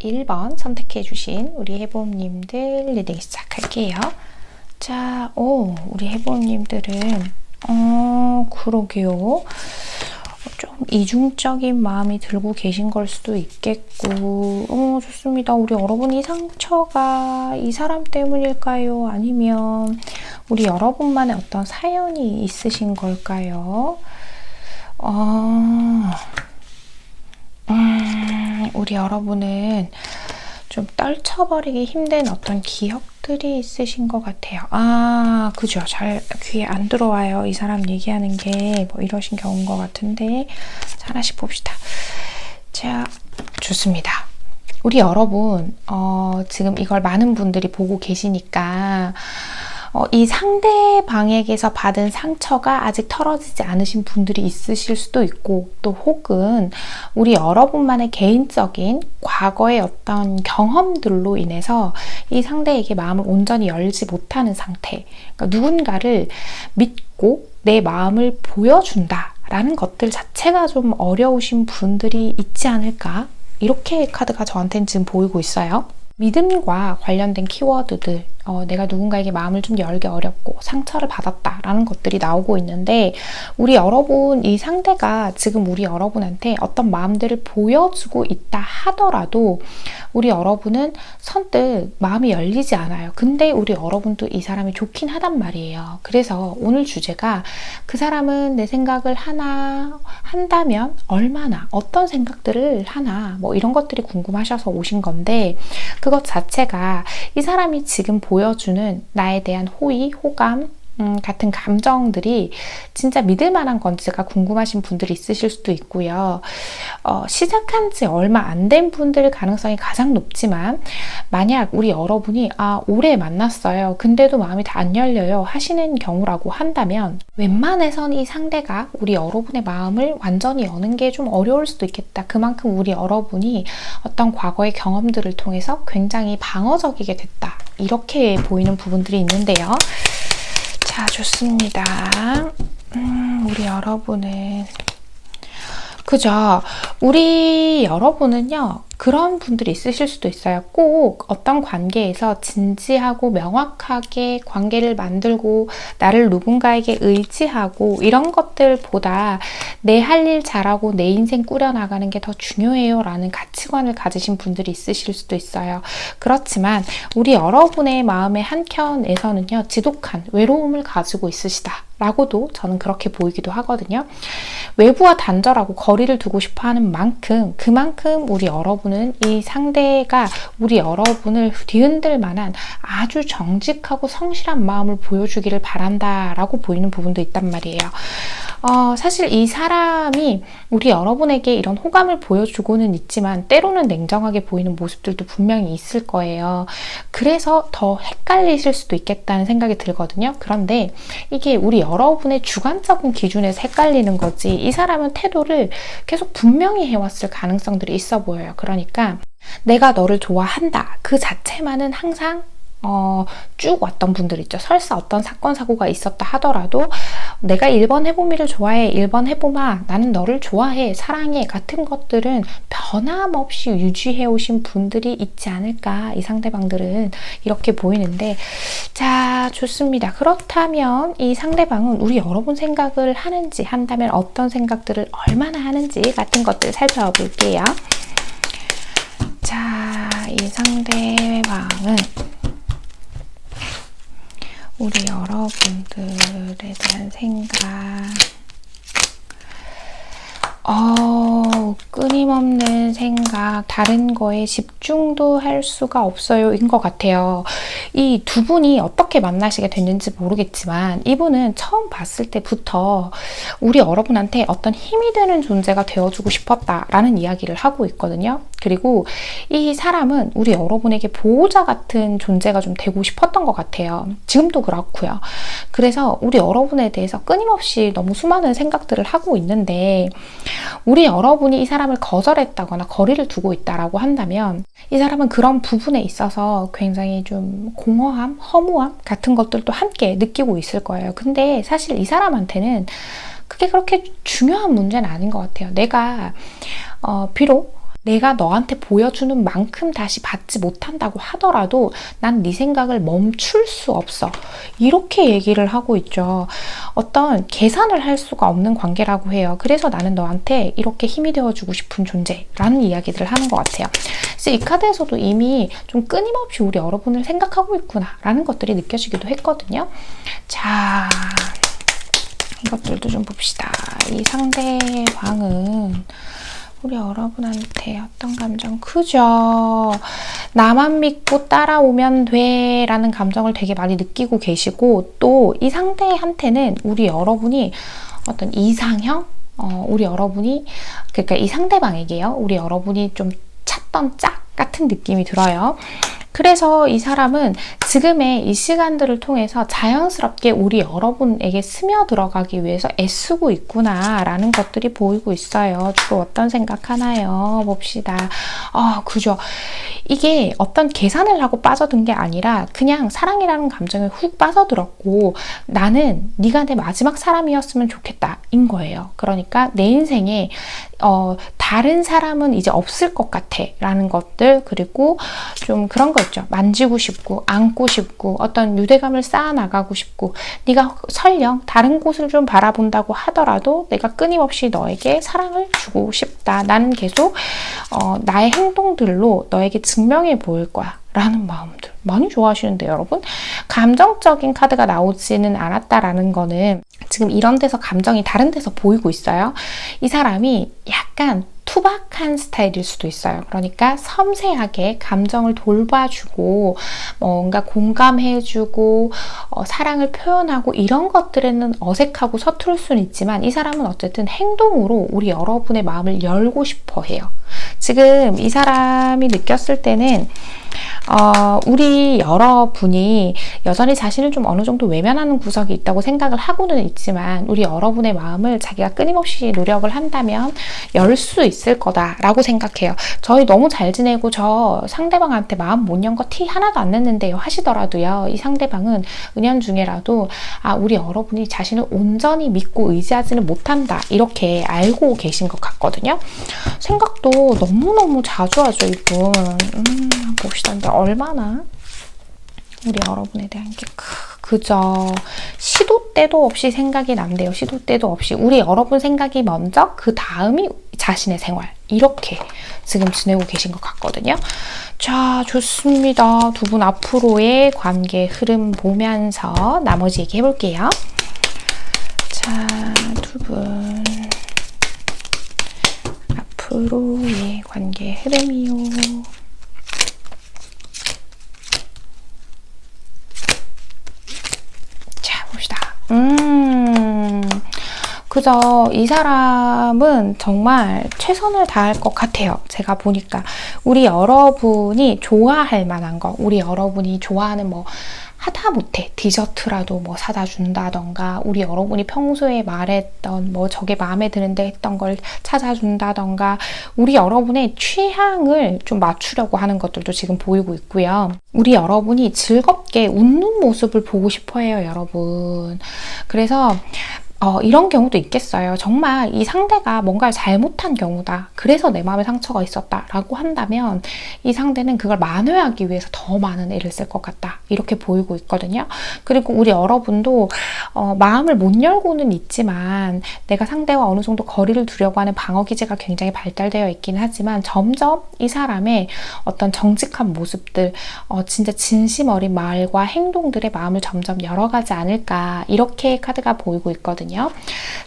(1번) 선택해 주신 우리 해보님들 리딩 시작할게요. 자, 우리 해보님들은 그러게요. 좀 이중적인 마음이 들고 계신 걸 수도 있겠고, 좋습니다. 우리 여러분 이 상처가 이 사람 때문일까요? 아니면 우리 여러분만의 어떤 사연이 있으신 걸까요? 우리 여러분은 좀 떨쳐버리기 힘든 어떤 기억들이 있으신 것 같아요. 그죠. 잘 귀에 안 들어와요. 이 사람 얘기하는 게 뭐 이러신 경우인 것 같은데, 자, 하나씩 봅시다. 자, 좋습니다. 우리 여러분, 지금 이걸 많은 분들이 보고 계시니까, 이 상대방에게서 받은 상처가 아직 털어지지 않으신 분들이 있으실 수도 있고, 또 혹은 우리 여러분만의 개인적인 과거의 어떤 경험들로 인해서 이 상대에게 마음을 온전히 열지 못하는 상태, 그러니까 누군가를 믿고 내 마음을 보여준다 라는 것들 자체가 좀 어려우신 분들이 있지 않을까, 이렇게 카드가 저한테는 지금 보이고 있어요. 믿음과 관련된 키워드들, 내가 누군가에게 마음을 좀 열기 어렵고 상처를 받았다라는 것들이 나오고 있는데, 우리 여러분, 이 상대가 지금 우리 여러분한테 어떤 마음들을 보여주고 있다 하더라도 우리 여러분은 선뜻 마음이 열리지 않아요. 근데 우리 여러분도 이 사람이 좋긴 하단 말이에요. 그래서 오늘 주제가 그 사람은 내 생각을 한다면 얼마나, 어떤 생각들을 하나, 뭐 이런 것들이 궁금하셔서 오신 건데, 그것 자체가 이 사람이 지금 보여주는 나에 대한 호의, 호감 같은 감정들이 진짜 믿을 만한 건지가 궁금하신 분들이 있으실 수도 있고요. 시작한 지 얼마 안 된 분들 가능성이 가장 높지만, 만약 우리 여러분이 오래 만났어요. 근데도 마음이 다 안 열려요 하시는 경우라고 한다면, 웬만해선 이 상대가 우리 여러분의 마음을 완전히 여는 게 좀 어려울 수도 있겠다. 그만큼 우리 여러분이 어떤 과거의 경험들을 통해서 굉장히 방어적이게 됐다. 이렇게 보이는 부분들이 있는데요. 자, 좋습니다. 우리 여러분은, 그죠? 우리 여러분은요, 그런 분들이 있으실 수도 있어요. 꼭 어떤 관계에서 진지하고 명확하게 관계를 만들고 나를 누군가에게 의지하고 이런 것들보다 내 할 일 잘하고 내 인생 꾸려나가는 게 더 중요해요 라는 가치관을 가지신 분들이 있으실 수도 있어요. 그렇지만 우리 여러분의 마음의 한켠에서는요, 지독한 외로움을 가지고 있으시다 라고도 저는 그렇게 보이기도 하거든요. 외부와 단절하고 거리를 두고 싶어 하는 만큼, 그만큼 우리 여러분 여러분은 이 상대가 우리 여러분을 뒤흔들 만한 아주 정직하고 성실한 마음을 보여주기를 바란다라고 보이는 부분도 있단 말이에요. 사실 이 사람이 우리 여러분에게 이런 호감을 보여주고는 있지만 때로는 냉정하게 보이는 모습들도 분명히 있을 거예요. 그래서 더 헷갈리실 수도 있겠다는 생각이 들거든요. 그런데 이게 우리 여러분의 주관적인 기준에서 헷갈리는 거지, 이 사람은 태도를 계속 분명히 해왔을 가능성들이 있어 보여요. 그러니까 내가 너를 좋아한다 그 자체만은 항상 쭉 왔던 분들 있죠. 설사 어떤 사건 사고가 있었다 하더라도 내가 1번 해보미를 좋아해, 1번 해보마, 나는 너를 좋아해, 사랑해 같은 것들은 변함없이 유지해 오신 분들이 있지 않을까, 이 상대방들은 이렇게 보이는데, 자, 좋습니다. 그렇다면 이 상대방은 우리 여러분 생각을 하는지, 한다면 어떤 생각들을 얼마나 하는지 같은 것들 살펴볼게요. 자, 이 상대방은 우리 여러분들에 대한 생각, 끊임없는 생각, 다른 거에 집중도 할 수가 없어요 인 것 같아요. 이 두 분이 어떻게 만나시게 됐는지 모르겠지만 이분은 처음 봤을 때부터 우리 여러분한테 어떤 힘이 되는 존재가 되어주고 싶었다라는 이야기를 하고 있거든요. 그리고 이 사람은 우리 여러분에게 보호자 같은 존재가 좀 되고 싶었던 것 같아요. 지금도 그렇고요. 그래서 우리 여러분에 대해서 끊임없이 너무 수많은 생각들을 하고 있는데, 우리 여러분이 이 사람을 거절했다거나 거리를 두고 있다라고 한다면 이 사람은 그런 부분에 있어서 굉장히 좀 공허함, 허무함 같은 것들도 함께 느끼고 있을 거예요. 근데 사실 이 사람한테는 그게 그렇게 중요한 문제는 아닌 것 같아요. 내가 비록 내가 너한테 보여주는 만큼 다시 받지 못한다고 하더라도 난 네 생각을 멈출 수 없어, 이렇게 얘기를 하고 있죠. 어떤 계산을 할 수가 없는 관계라고 해요. 그래서 나는 너한테 이렇게 힘이 되어주고 싶은 존재라는 이야기들을 하는 것 같아요. 그래서 이 카드에서도 이미 좀 끊임없이 우리 여러분을 생각하고 있구나 라는 것들이 느껴지기도 했거든요. 자, 이것들도 좀 봅시다. 이 상대방은 우리 여러분한테 어떤 감정? 그죠? 나만 믿고 따라오면 돼 라는 감정을 되게 많이 느끼고 계시고, 또 이 상대한테는 우리 여러분이 어떤 이상형? 우리 여러분이, 그러니까 이 상대방에게요, 우리 여러분이 좀 찾던 짝 같은 느낌이 들어요. 그래서 이 사람은 지금의 이 시간들을 통해서 자연스럽게 우리 여러분에게 스며들어가기 위해서 애쓰고 있구나 라는 것들이 보이고 있어요. 주로 어떤 생각하나요? 봅시다. 그죠. 이게 어떤 계산을 하고 빠져든 게 아니라 그냥 사랑이라는 감정에 훅 빠져들었고, 나는 네가 내 마지막 사람이었으면 좋겠다 인 거예요. 그러니까 내 인생에 다른 사람은 이제 없을 것 같아 라는 것들, 그리고 좀 그런 거 있죠. 만지고 싶고 안고 싶고 어떤 유대감을 쌓아나가고 싶고, 네가 설령 다른 곳을 좀 바라본다고 하더라도 내가 끊임없이 너에게 사랑을 주고 싶다. 나는 계속 나의 행동들로 너에게 증명해 보일 거야 라는 마음들 많이 좋아하시는데, 여러분 감정적인 카드가 나오지는 않았다라는 거는 지금 이런 데서 감정이 다른 데서 보이고 있어요. 이 사람이 약간 투박한 스타일일 수도 있어요. 그러니까 섬세하게 감정을 돌봐주고 뭔가 공감해주고 사랑을 표현하고 이런 것들에는 어색하고 서투를 수는 있지만, 이 사람은 어쨌든 행동으로 우리 여러분의 마음을 열고 싶어 해요. 지금 이 사람이 느꼈을 때는 우리 여러분이 여전히 자신을 좀 어느 정도 외면하는 구석이 있다고 생각을 하고는 있지만, 우리 여러분의 마음을 자기가 끊임없이 노력을 한다면 열 수 있을 거다라고 생각해요. 저희 너무 잘 지내고 저 상대방한테 마음 못 연 거 티 하나도 안 냈는데요 하시더라도요, 이 상대방은 은연중에라도 우리 여러분이 자신을 온전히 믿고 의지하지는 못한다 이렇게 알고 계신 것 같거든요. 생각도 너무너무 자주 하죠 이분. 봅시다. 근데 얼마나 우리 여러분에 대한 게 그죠. 시도 때도 없이 생각이 난대요. 시도 때도 없이 우리 여러분 생각이 먼저, 그 다음이 자신의 생활, 이렇게 지금 지내고 계신 것 같거든요. 자, 좋습니다. 두 분 앞으로의 관계 흐름 보면서 나머지 얘기해 볼게요. 자, 두 분 앞으로의 분의 관계 흐름이요. 자, 봅시다. 그죠. 이 사람은 정말 최선을 다할 것 같아요. 제가 보니까 우리 여러분이 좋아할 만한 거, 우리 여러분이 좋아하는 뭐 하다못해 디저트라도 뭐 사다 준다던가, 우리 여러분이 평소에 말했던 뭐 저게 마음에 드는데 했던 걸 찾아준다던가, 우리 여러분의 취향을 좀 맞추려고 하는 것들도 지금 보이고 있고요. 우리 여러분이 즐겁게 웃는 모습을 보고 싶어 해요, 여러분. 그래서 이런 경우도 있겠어요. 정말 이 상대가 뭔가를 잘못한 경우다. 그래서 내 마음에 상처가 있었다. 라고 한다면 이 상대는 그걸 만회하기 위해서 더 많은 애를 쓸 것 같다. 이렇게 보이고 있거든요. 그리고 우리 여러분도 마음을 못 열고는 있지만 내가 상대와 어느 정도 거리를 두려고 하는 방어 기제가 굉장히 발달되어 있긴 하지만 점점 이 사람의 어떤 정직한 모습들, 진짜 진심 어린 말과 행동들의 마음을 점점 열어가지 않을까. 이렇게 카드가 보이고 있거든요.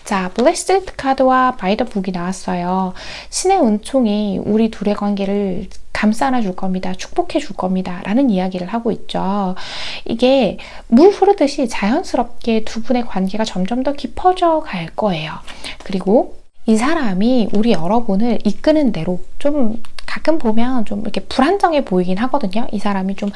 자, 블레스드 카드와 바이 더 북이 나왔어요. 신의 은총이 우리 둘의 관계를 감싸 줄 겁니다. 축복해 줄 겁니다. 라는 이야기를 하고 있죠. 이게 물 흐르듯이 자연스럽게 두 분의 관계가 점점 더 깊어져 갈 거예요. 그리고 이 사람이 우리 여러분을 이끄는 대로 좀 가끔 보면 좀 이렇게 불안정해 보이긴 하거든요. 이 사람이 좀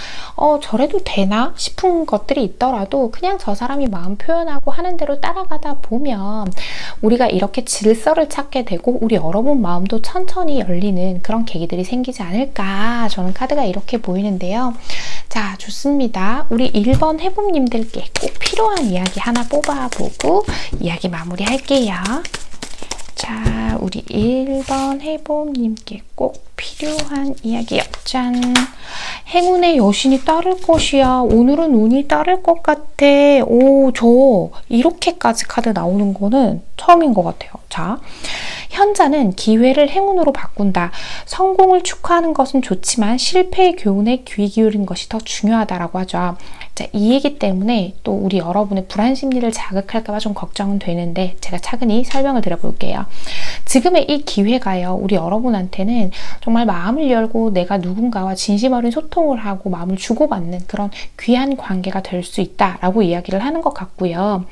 저래도 되나 싶은 것들이 있더라도 그냥 저 사람이 마음 표현하고 하는 대로 따라가다 보면 우리가 이렇게 질서를 찾게 되고 우리 여러분 마음도 천천히 열리는 그런 계기들이 생기지 않을까. 저는 카드가 이렇게 보이는데요. 자, 좋습니다. 우리 1번 해봄님들께 꼭 필요한 이야기 하나 뽑아보고 이야기 마무리할게요. 자, 우리 1번 해봄님께 꼭 필요한 이야기요. 짠! 행운의 여신이 따를 것이야. 오늘은 운이 따를 것 같아. 오, 저 이렇게까지 카드 나오는 거는 처음인 것 같아요. 자, 현자는 기회를 행운으로 바꾼다. 성공을 축하하는 것은 좋지만 실패의 교훈에 귀 기울이는 것이 더 중요하다라고 하죠. 자, 이 얘기 때문에 또 우리 여러분의 불안 심리를 자극할까봐 좀 걱정은 되는데 제가 차근히 설명을 드려볼게요. 지금의 이 기회가요, 우리 여러분한테는 정말 마음을 열고 내가 누군가와 진심 어린 소통을 하고 마음을 주고받는 그런 귀한 관계가 될 수 있다라고 이야기를 하는 것 같고요.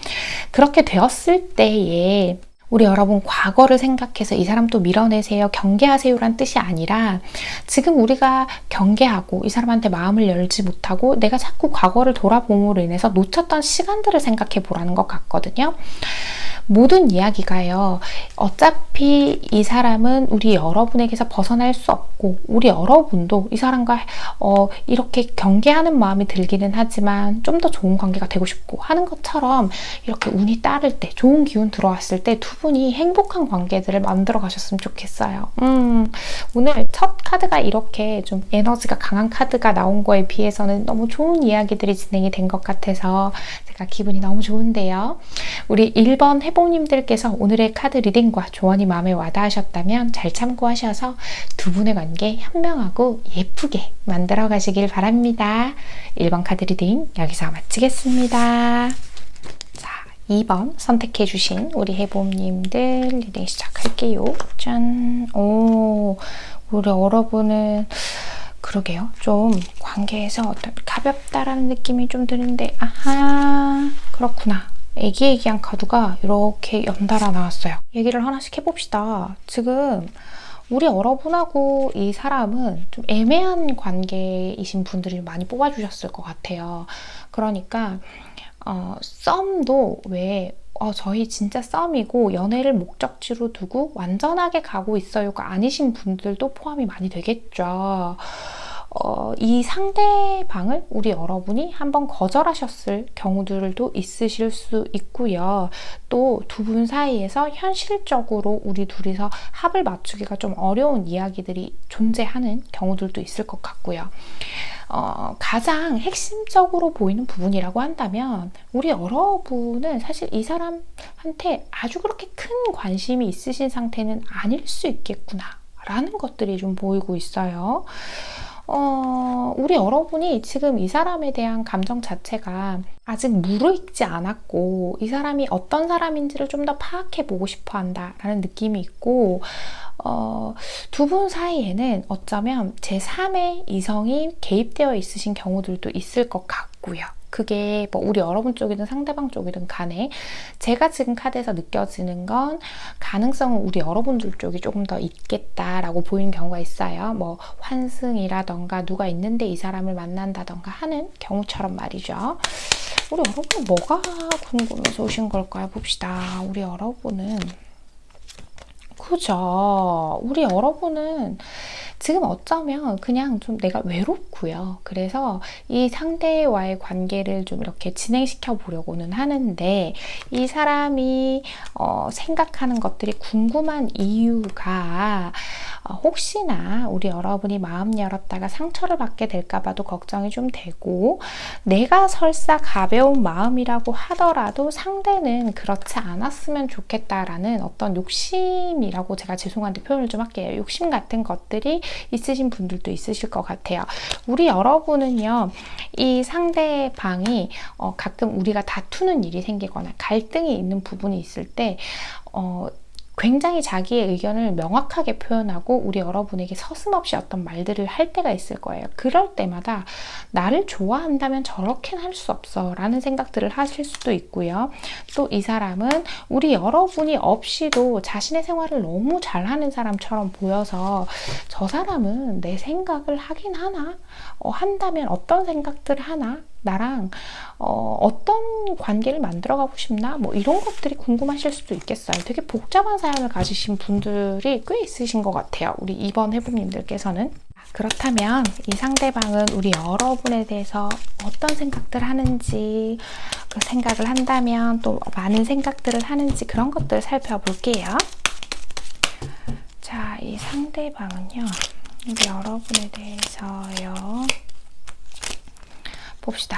그렇게 되었을 때에 우리 여러분 과거를 생각해서 이 사람 또 밀어내세요, 경계하세요란 뜻이 아니라 지금 우리가 경계하고 이 사람한테 마음을 열지 못하고 내가 자꾸 과거를 돌아봄으로 인해서 놓쳤던 시간들을 생각해 보라는 것 같거든요. 모든 이야기가요, 어차피 이 사람은 우리 여러분에게서 벗어날 수 없고 우리 여러분도 이 사람과 이렇게 경계하는 마음이 들기는 하지만 좀 더 좋은 관계가 되고 싶고 하는 것처럼 이렇게 운이 따를 때, 좋은 기운 들어왔을 때 두 분이 행복한 관계들을 만들어 가셨으면 좋겠어요. 오늘 첫 카드가 이렇게 좀 에너지가 강한 카드가 나온 거에 비해서는 너무 좋은 이야기들이 진행이 된 것 같아서 제가 기분이 너무 좋은데요. 우리 1번 해봉님들께서 오늘의 카드 리딩과 조언이 마음에 와닿으셨다면 잘 참고하셔서 두 분의 관계 현명하고 예쁘게 만들어 가시길 바랍니다. 1번 카드 리딩 여기서 마치겠습니다. 자, 2번 선택해 주신 우리 해봄님들 리딩 시작할게요. 짠! 오, 우리 여러분은 그러게요. 좀 관계에서 어떤 가볍다라는 느낌이 좀 드는데, 아하, 그렇구나. 애기애기한 카드가 이렇게 연달아 나왔어요. 얘기를 하나씩 해봅시다. 지금 우리 여러분하고 이 사람은 좀 애매한 관계이신 분들이 많이 뽑아주셨을 것 같아요. 그러니까 썸도 왜 저희 진짜 썸이고 연애를 목적지로 두고 완전하게 가고 있어요가 아니신 분들도 포함이 많이 되겠죠. 이 상대방을 우리 여러분이 한번 거절하셨을 경우들도 있으실 수 있고요. 또 두 분 사이에서 현실적으로 우리 둘이서 합을 맞추기가 좀 어려운 이야기들이 존재하는 경우들도 있을 것 같고요. 가장 핵심적으로 보이는 부분이라고 한다면 우리 여러분은 사실 이 사람한테 아주 그렇게 큰 관심이 있으신 상태는 아닐 수 있겠구나 라는 것들이 좀 보이고 있어요. 우리 여러분이 지금 이 사람에 대한 감정 자체가 아직 무르익지 않았고 이 사람이 어떤 사람인지를 좀 더 파악해 보고 싶어 한다라는 느낌이 있고 두 분 사이에는 어쩌면 제3의 이성이 개입되어 있으신 경우들도 있을 것 같고요. 그게 뭐 우리 여러분 쪽이든 상대방 쪽이든 간에 제가 지금 카드에서 느껴지는 건 가능성은 우리 여러분들 쪽이 조금 더 있겠다라고 보이는 경우가 있어요. 뭐 환승이라던가 누가 있는데 이 사람을 만난다던가 하는 경우처럼 말이죠. 우리 여러분 뭐가 궁금해서 오신 걸까요? 봅시다. 우리 여러분은 그죠. 우리 여러분은 지금 어쩌면 그냥 좀 내가 외롭고요. 그래서 이 상대와의 관계를 좀 이렇게 진행시켜 보려고는 하는데 이 사람이 생각하는 것들이 궁금한 이유가 혹시나 우리 여러분이 마음 열었다가 상처를 받게 될까 봐도 걱정이 좀 되고 내가 설사 가벼운 마음이라고 하더라도 상대는 그렇지 않았으면 좋겠다라는 어떤 욕심이라고 제가 죄송한데 표현을 좀 할게요. 욕심 같은 것들이 있으신 분들도 있으실 것 같아요. 우리 여러분은요, 이 상대방이 가끔 우리가 다투는 일이 생기거나 갈등이 있는 부분이 있을 때 굉장히 자기의 의견을 명확하게 표현하고 우리 여러분에게 서슴없이 어떤 말들을 할 때가 있을 거예요. 그럴 때마다 나를 좋아한다면 저렇게는 할 수 없어 라는 생각들을 하실 수도 있고요. 또 이 사람은 우리 여러분이 없이도 자신의 생활을 너무 잘하는 사람처럼 보여서 저 사람은 내 생각을 하긴 하나? 한다면 어떤 생각들을 하나? 나랑 어떤 관계를 만들어가고 싶나? 뭐 이런 것들이 궁금하실 수도 있겠어요. 되게 복잡한 사연을 가지신 분들이 꽤 있으신 것 같아요. 우리 2번 해부님들께서는. 그렇다면 이 상대방은 우리 여러분에 대해서 어떤 생각들을 하는지 그 생각을 한다면 또 많은 생각들을 하는지 그런 것들을 살펴볼게요. 자, 이 상대방은요. 우리 여러분에 대해서요. 봅시다.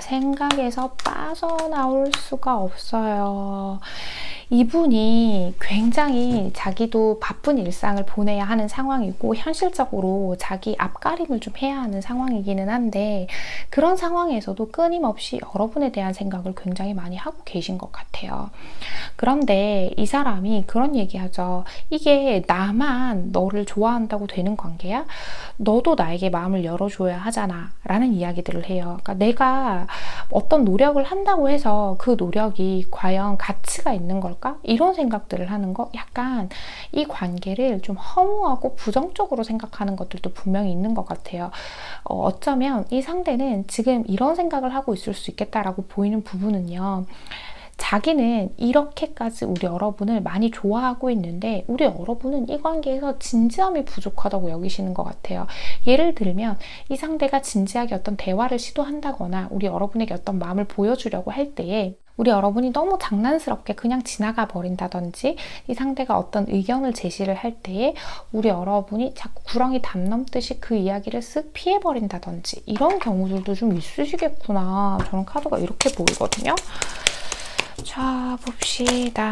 생각에서 빠져나올 수가 없어요. 이분이 굉장히 자기도 바쁜 일상을 보내야 하는 상황이고 현실적으로 자기 앞가림을 좀 해야 하는 상황이기는 한데 그런 상황에서도 끊임없이 여러분에 대한 생각을 굉장히 많이 하고 계신 것 같아요. 그런데 이 사람이 그런 얘기하죠. 이게 나만 너를 좋아한다고 되는 관계야? 너도 나에게 마음을 열어줘야 하잖아 라는 이야기들을 해요. 그러니까 내가 어떤 노력을 한다고 해서 그 노력이 과연 가치가 있는 걸까? 이런 생각들을 하는 거 약간 이 관계를 좀 허무하고 부정적으로 생각하는 것들도 분명히 있는 것 같아요. 어쩌면 이 상대는 지금 이런 생각을 하고 있을 수 있겠다라고 보이는 부분은요. 자기는 이렇게까지 우리 여러분을 많이 좋아하고 있는데 우리 여러분은 이 관계에서 진지함이 부족하다고 여기시는 것 같아요. 예를 들면 이 상대가 진지하게 어떤 대화를 시도한다거나 우리 여러분에게 어떤 마음을 보여주려고 할 때에 우리 여러분이 너무 장난스럽게 그냥 지나가 버린다든지 이 상대가 어떤 의견을 제시를 할 때에 우리 여러분이 자꾸 구렁이 담 넘듯이 그 이야기를 쓱 피해버린다든지 이런 경우들도 좀 있으시겠구나. 저는 카드가 이렇게 보이거든요. 자, 봅시다.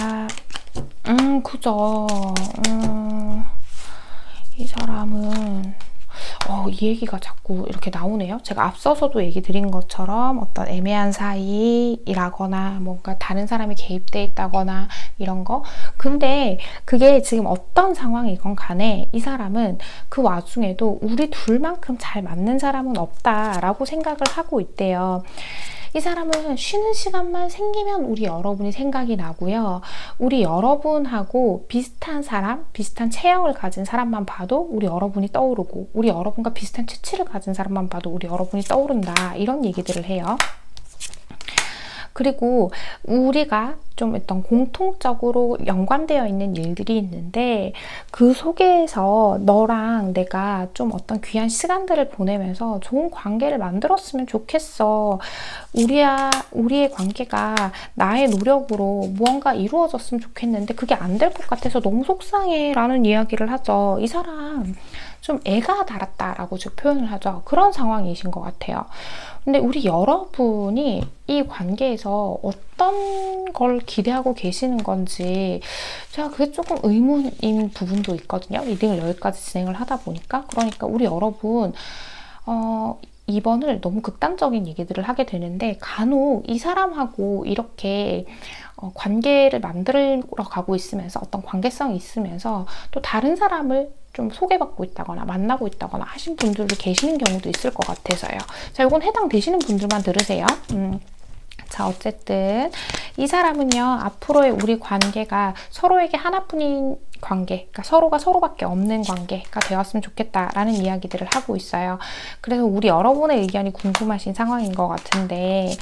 그죠. 이 사람은 이 얘기가 자꾸 이렇게 나오네요. 제가 앞서서도 얘기 드린 것처럼 어떤 애매한 사이라거나 뭔가 다른 사람이 개입돼 있다거나 이런 거. 근데 그게 지금 어떤 상황이건 간에 이 사람은 그 와중에도 우리 둘만큼 잘 맞는 사람은 없다라고 생각을 하고 있대요. 이 사람은 쉬는 시간만 생기면 우리 여러분이 생각이 나고요. 우리 여러분하고 비슷한 사람, 비슷한 체형을 가진 사람만 봐도 우리 여러분이 떠오르고 우리 여러분과 비슷한 체취를 가진 사람만 봐도 우리 여러분이 떠오른다. 이런 얘기들을 해요. 그리고 우리가 좀 어떤 공통적으로 연관되어 있는 일들이 있는데 그 속에서 너랑 내가 좀 어떤 귀한 시간들을 보내면서 좋은 관계를 만들었으면 좋겠어. 우리의 관계가 나의 노력으로 무언가 이루어졌으면 좋겠는데 그게 안 될 것 같아서 너무 속상해 라는 이야기를 하죠. 이 사람 좀 애가 달았다라고 즉 표현을 하죠. 그런 상황이신 것 같아요. 근데 우리 여러분이 이 관계에서 관계에서 어떤 걸 기대하고 계시는 건지 제가 그게 조금 의문인 부분도 있거든요. 리딩을 여기까지 진행을 하다 보니까. 그러니까 우리 여러분 2번을 너무 극단적인 얘기들을 하게 되는데 간혹 이 사람하고 이렇게 관계를 만들어 가고 있으면서 어떤 관계성이 있으면서 또 다른 사람을 좀 소개받고 있다거나 만나고 있다거나 하신 분들도 계시는 경우도 있을 것 같아서요. 자, 이건 해당되시는 분들만 들으세요. 자, 어쨌든 이 사람은요, 앞으로의 우리 관계가 서로에게 하나뿐인 관계, 그러니까 서로가 서로밖에 없는 관계가 되었으면 좋겠다라는 이야기들을 하고 있어요. 그래서 우리 여러분의 의견이 궁금하신 상황인 것 같은데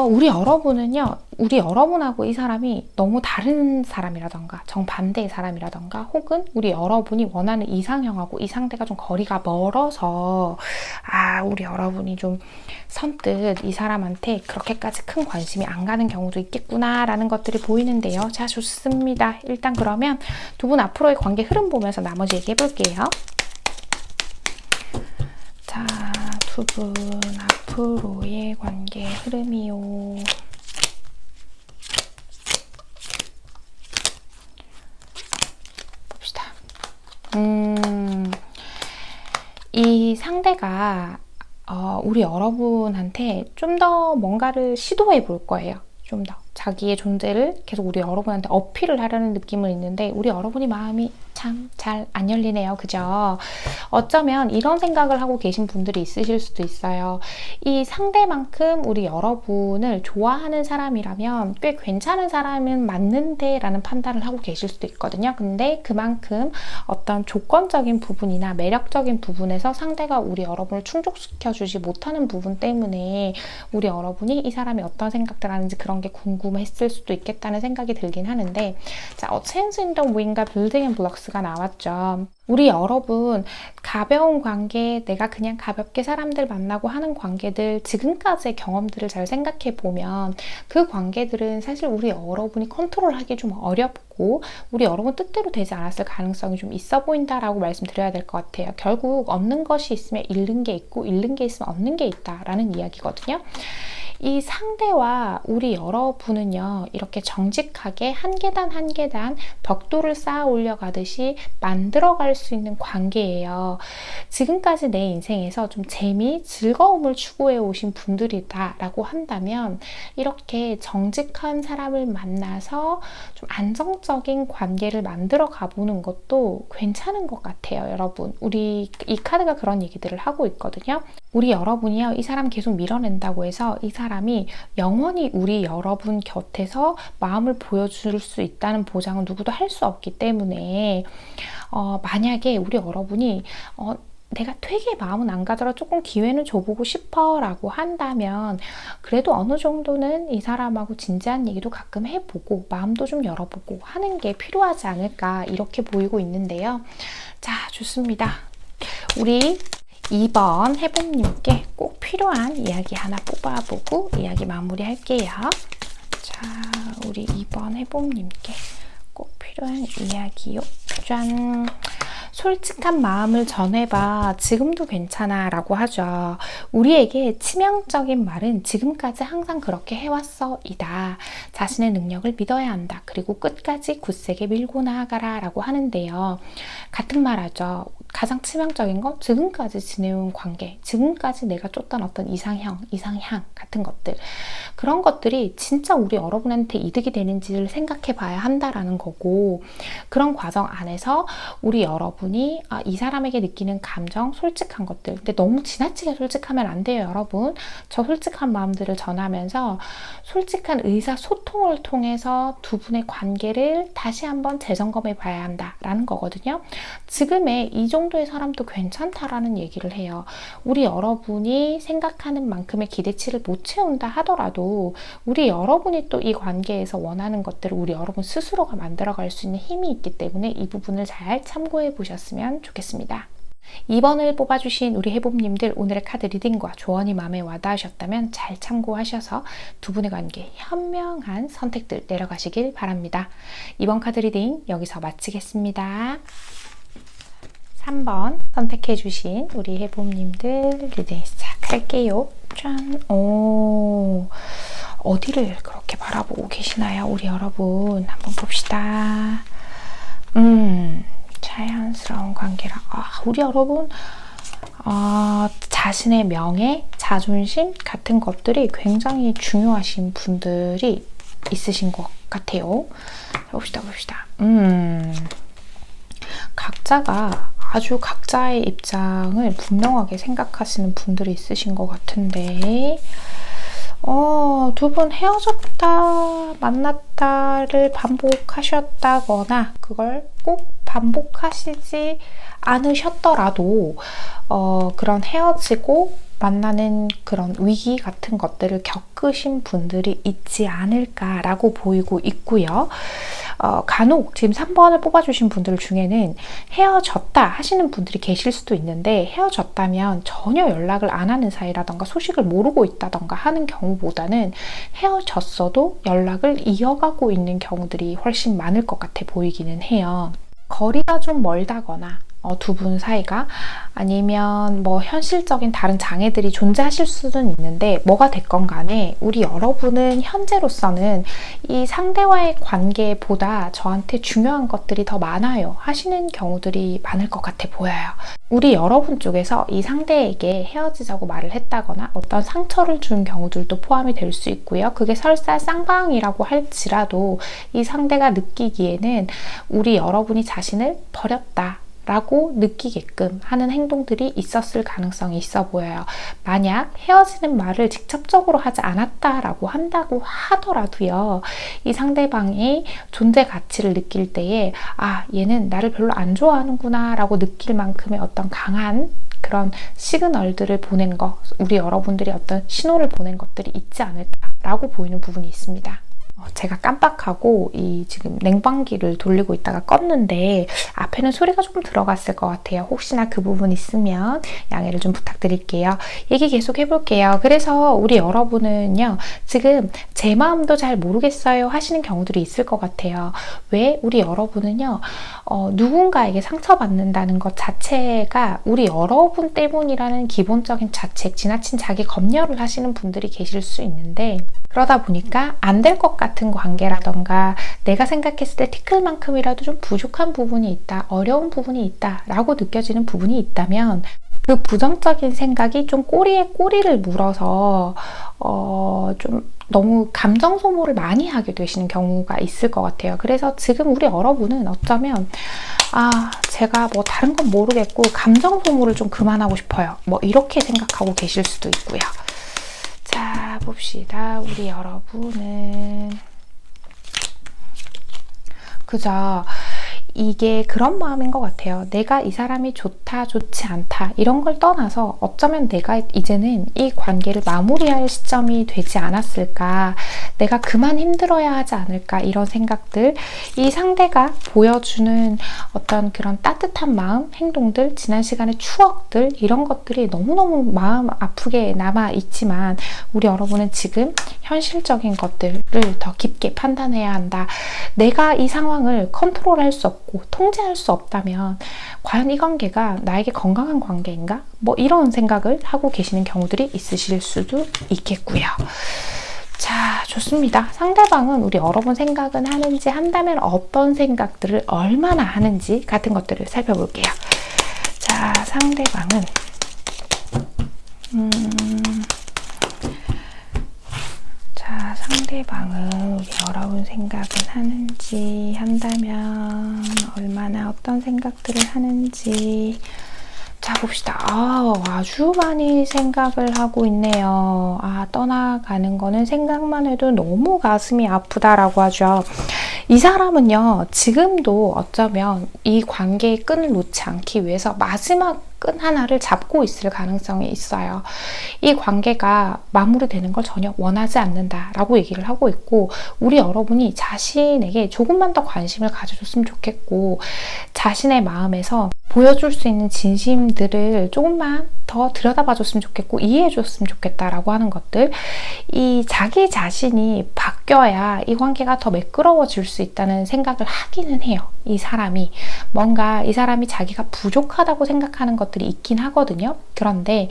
우리 여러분은요, 우리 여러분하고 이 사람이 너무 다른 사람이라던가 정반대의 사람이라던가 혹은 우리 여러분이 원하는 이상형하고 이 상대가 좀 거리가 멀어서 우리 여러분이 좀 선뜻 이 사람한테 그렇게까지 큰 관심이 안 가는 경우도 있겠구나라는 것들이 보이는데요. 자, 좋습니다. 일단 그러면 두 분 앞으로의 관계 흐름 보면서 나머지 얘기해 볼게요. 자, 두 분 앞으로의 관계 흐름이요. 봅시다. 이 상대가 우리 여러분한테 좀 더 뭔가를 시도해 볼 거예요. 좀 더 자기의 존재를 계속 우리 여러분한테 어필을 하려는 느낌은 있는데 우리 여러분이 마음이 참 잘 안 열리네요. 그죠? 어쩌면 이런 생각을 하고 계신 분들이 있으실 수도 있어요. 이 상대만큼 우리 여러분을 좋아하는 사람이라면 꽤 괜찮은 사람은 맞는데 라는 판단을 하고 계실 수도 있거든요. 근데 그만큼 어떤 조건적인 부분이나 매력적인 부분에서 상대가 우리 여러분을 충족시켜주지 못하는 부분 때문에 우리 여러분이 이 사람이 어떤 생각들 하는지 그런 게 궁금했을 수도 있겠다는 생각이 들긴 하는데 자, Change in the Wind과 Building and Blocks가 나왔죠. 우리 여러분 가벼운 관계, 내가 그냥 가볍게 사람들 만나고 하는 관계들 지금까지의 경험들을 잘 생각해 보면 그 관계들은 사실 우리 여러분이 컨트롤하기 좀 어렵고 우리 여러분 뜻대로 되지 않았을 가능성이 좀 있어 보인다라고 말씀드려야 될 것 같아요. 결국 얻는 것이 있으면 잃는 게 있고 잃는 게 있으면 얻는 게 있다라는 이야기거든요. 이 상대와 우리 여러분은요, 이렇게 정직하게 한 계단 한 계단 벽돌을 쌓아 올려가듯이 만들어갈 수 있는 관계예요. 지금까지 내 인생에서 좀 재미, 즐거움을 추구해 오신 분들이다라고 한다면 이렇게 정직한 사람을 만나서 좀 안정적인 관계를 만들어 가보는 것도 괜찮은 것 같아요, 여러분. 우리 이 카드가 그런 얘기들을 하고 있거든요. 우리 여러분이요, 이 사람 계속 밀어낸다고 해서 이 사람이 영원히 우리 여러분 곁에서 마음을 보여줄 수 있다는 보장은 누구도 할 수 없기 때문에 만약에 우리 여러분이 내가 되게 마음은 안 가더라 조금 기회는 줘보고 싶어 라고 한다면 그래도 어느 정도는 이 사람하고 진지한 얘기도 가끔 해보고 마음도 좀 열어보고 하는 게 필요하지 않을까 이렇게 보이고 있는데요. 자, 좋습니다. 우리 2번 해봄님께 꼭 필요한 이야기 하나 뽑아보고 이야기 마무리할게요. 자, 우리 2번 해봄님께 꼭 필요한 이야기요. 짠! 솔직한 마음을 전해봐. 지금도 괜찮아 라고 하죠. 우리에게 치명적인 말은 지금까지 항상 그렇게 해왔어 이다. 자신의 능력을 믿어야 한다. 그리고 끝까지 굳세게 밀고 나아가라 라고 하는데요. 같은 말 하죠. 가장 치명적인 건 지금까지 지내온 관계, 지금까지 내가 쫓던 어떤 이상향 같은 것들, 그런 것들이 진짜 우리 여러분한테 이득이 되는지를 생각해 봐야 한다라는 거고, 그런 과정 안에서 우리 여러분이 이 사람에게 느끼는 감정, 솔직한 것들, 근데 너무 지나치게 솔직하면 안 돼요, 여러분. 저 솔직한 마음들을 전하면서 솔직한 의사소통을 통해서 두 분의 관계를 다시 한번 재점검해 봐야 한다라는 거거든요. 지금의 이 정도의 사람도 괜찮다라는 얘기를 해요. 우리 여러분이 생각하는 만큼의 기대치를 못 채운다 하더라도 우리 여러분이 또 이 관계에서 원하는 것들을 우리 여러분 스스로가 만들어갈 수 있는 힘이 있기 때문에 이 부분을 잘 참고해 보셨으면 좋겠습니다. 2번을 뽑아주신 우리 해봄님들 오늘의 카드 리딩과 조언이 마음에 와닿으셨다면 잘 참고하셔서 두 분의 관계 현명한 선택들 내려가시길 바랍니다. 2번 카드 리딩 여기서 마치겠습니다. 3번 선택해주신 우리 해봄님들 리딩 시작할게요. 짠! 오. 어디를 그렇게 바라보고 계시나요? 우리 여러분 한번 봅시다. 자연스러운 관계라. 우리 여러분 자신의 명예, 자존심 같은 것들이 굉장히 중요하신 분들이 있으신 것 같아요. 봅시다. 각자가 아주 각자의 입장을 분명하게 생각하시는 분들이 있으신 것 같은데 두 분 헤어졌다, 만났다를 반복하셨다거나 그걸 꼭 반복하시지 않으셨더라도 그런 헤어지고 만나는 그런 위기 같은 것들을 겪으신 분들이 있지 않을까라고 보이고 있고요. 간혹 지금 3번을 뽑아주신 분들 중에는 헤어졌다 하시는 분들이 계실 수도 있는데 헤어졌다면 전혀 연락을 안 하는 사이라던가 소식을 모르고 있다던가 하는 경우보다는 헤어졌어도 연락을 이어가고 있는 경우들이 훨씬 많을 것 같아 보이기는 해요. 거리가 좀 멀다거나 두 분 사이가 아니면 뭐 현실적인 다른 장애들이 존재하실 수는 있는데 뭐가 됐건 간에 우리 여러분은 현재로서는 이 상대와의 관계보다 저한테 중요한 것들이 더 많아요 하시는 경우들이 많을 것 같아 보여요. 우리 여러분 쪽에서 이 상대에게 헤어지자고 말을 했다거나 어떤 상처를 준 경우들도 포함이 될 수 있고요. 그게 설사 쌍방이라고 할지라도 이 상대가 느끼기에는 우리 여러분이 자신을 버렸다 라고 느끼게끔 하는 행동들이 있었을 가능성이 있어 보여요. 만약 헤어지는 말을 직접적으로 하지 않았다라고 한다고 하더라도요. 이 상대방의 존재 가치를 느낄 때에 얘는 나를 별로 안 좋아하는구나 라고 느낄 만큼의 어떤 강한 그런 시그널들을 보낸 거, 우리 여러분들이 어떤 신호를 보낸 것들이 있지 않을까라고 보이는 부분이 있습니다. 제가 깜빡하고 이 지금 냉방기를 돌리고 있다가 껐는데 앞에는 소리가 조금 들어갔을 것 같아요. 혹시나 그 부분 있으면 양해를 좀 부탁드릴게요. 얘기 계속 해볼게요. 그래서 우리 여러분은요, 지금 제 마음도 잘 모르겠어요 하시는 경우들이 있을 것 같아요. 왜? 우리 여러분은요, 누군가에게 상처받는다는 것 자체가 우리 여러분 때문이라는 기본적인 자책, 지나친 자기 검열을 하시는 분들이 계실 수 있는데 그러다 보니까 안 될 것 같은 관계라던가 내가 생각했을 때 티끌만큼이라도 좀 부족한 부분이 있다, 어려운 부분이 있다 라고 느껴지는 부분이 있다면 그 부정적인 생각이 좀 꼬리에 꼬리를 물어서 좀 너무 감정 소모를 많이 하게 되시는 경우가 있을 것 같아요. 그래서 지금 우리 여러분은 어쩌면 제가 뭐 다른 건 모르겠고 감정 소모를 좀 그만하고 싶어요. 뭐 이렇게 생각하고 계실 수도 있고요. 자, 봅시다. 우리 여러분은 그죠? 이게 그런 마음인 것 같아요. 내가 이 사람이 좋다, 좋지 않다 이런 걸 떠나서 어쩌면 내가 이제는 이 관계를 마무리할 시점이 되지 않았을까, 내가 그만 힘들어야 하지 않을까 이런 생각들, 이 상대가 보여주는 어떤 그런 따뜻한 마음, 행동들, 지난 시간의 추억들 이런 것들이 너무너무 마음 아프게 남아있지만 우리 여러분은 지금 현실적인 것들을 더 깊게 판단해야 한다. 내가 이 상황을 컨트롤할 수 없고 통제할 수 없다면 과연 이 관계가 나에게 건강한 관계인가? 뭐 이런 생각을 하고 계시는 경우들이 있으실 수도 있겠고요. 자, 좋습니다. 상대방은 우리 여러분 생각은 하는지, 한다면 어떤 생각들을 얼마나 하는지 같은 것들을 살펴볼게요. 자, 상대방은 상대방은 우리 여러분 생각은 하는지, 한다면 얼마나 어떤 생각들을 하는지. 자, 봅시다. 아주 많이 생각을 하고 있네요. 떠나가는 거는 생각만 해도 너무 가슴이 아프다라고 하죠. 이 사람은요, 지금도 어쩌면 이 관계의 끈을 놓지 않기 위해서 마지막 끈 하나를 잡고 있을 가능성이 있어요. 이 관계가 마무리되는 걸 전혀 원하지 않는다라고 얘기를 하고 있고, 우리 여러분이 자신에게 조금만 더 관심을 가져줬으면 좋겠고, 자신의 마음에서 보여줄 수 있는 진심들을 조금만 더 들여다봐줬으면 좋겠고 이해해줬으면 좋겠다라고 하는 것들, 이 자기 자신이 바뀌어야 이 관계가 더 매끄러워질 수 있다는 생각을 하기는 해요. 이 사람이 뭔가 이 사람이 자기가 부족하다고 생각하는 것들이 있긴 하거든요. 그런데